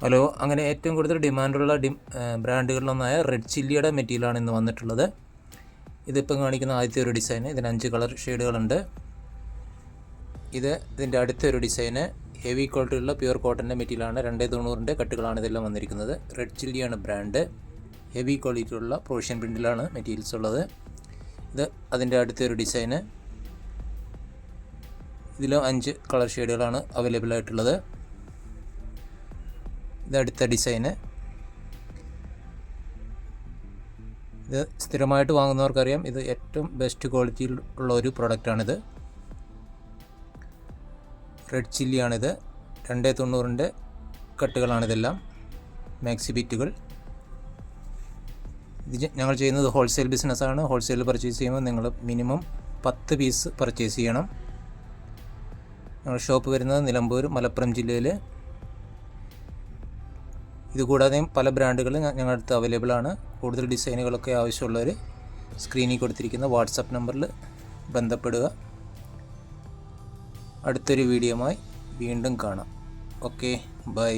Hello, അങ്ങനെ ഏറ്റവും കൂടുതൽ ഡിമാൻഡുള്ള ബ്രാൻഡുകളിലൊന്നായ റെഡ് ചില്ലിയുടെ മെറ്റീരിയലാണ് ഇന്ന് വന്നിട്ടുള്ളത്. ഇതിപ്പം കാണിക്കുന്ന ആദ്യത്തെ ഒരു ഡിസൈന്, ഇതിന് 5 കളർ ഷെയ്ഡുകളുണ്ട്. ഇതിൻ്റെ അടുത്തൊരു ഡിസൈന് ഹെവി ക്വാളിറ്റിയുള്ള പ്യുവർ കോട്ടൻ്റെ മെറ്റീരിയലാണ്. 290 കട്ടുകളാണ് ഇതെല്ലാം വന്നിരിക്കുന്നത്. Red ചില്ലിയാണ് brand. ഹെവി ക്വാളിറ്റിയുള്ള പ്രൊവിഷ്യൻ പ്രിൻറ്റിലാണ് മെറ്റീരിയൽസ് ഉള്ളത്. ഇത് അതിൻ്റെ അടുത്തൊരു ഡിസൈന്. ഇതിലും 5 കളർ ഷെയ്ഡുകളാണ് അവൈലബിൾ ആയിട്ടുള്ളത്. ഇതടുത്ത ഡിസൈന്. ഇത് സ്ഥിരമായിട്ട് വാങ്ങുന്നവർക്കറിയാം, ഇത് ഏറ്റവും ബെസ്റ്റ് ക്വാളിറ്റിയിൽ ഉള്ള ഒരു പ്രൊഡക്റ്റാണിത്. റെഡ് ചില്ലിയാണിത്. 290 കട്ടുകളാണിതെല്ലാം, മാക്സി ബിറ്റുകൾ. ഇത് ഞങ്ങൾ ചെയ്യുന്നത് ഹോൾസെയിൽ ബിസിനസ്സാണ്. ഹോൾസെയിൽ പർച്ചേസ് ചെയ്യുമ്പോൾ നിങ്ങൾ മിനിമം 10 പീസ് പർച്ചേസ് ചെയ്യണം. ഞങ്ങൾ ഷോപ്പ് വരുന്നത് നിലമ്പൂർ, മലപ്പുറം ജില്ലയിൽ. ഇതുകൂടാതെയും പല ബ്രാൻഡുകൾ ഞങ്ങളുടെ അടുത്ത് അവൈലബിൾ ആണ്. കൂടുതൽ ഡിസൈനുകളൊക്കെ ആവശ്യമുള്ളവർ സ്ക്രീനിൽ കൊടുത്തിരിക്കുന്ന വാട്സപ്പ് നമ്പറിൽ ബന്ധപ്പെടുക. അടുത്തൊരു വീഡിയോയുമായി വീണ്ടും കാണാം. Okay, by.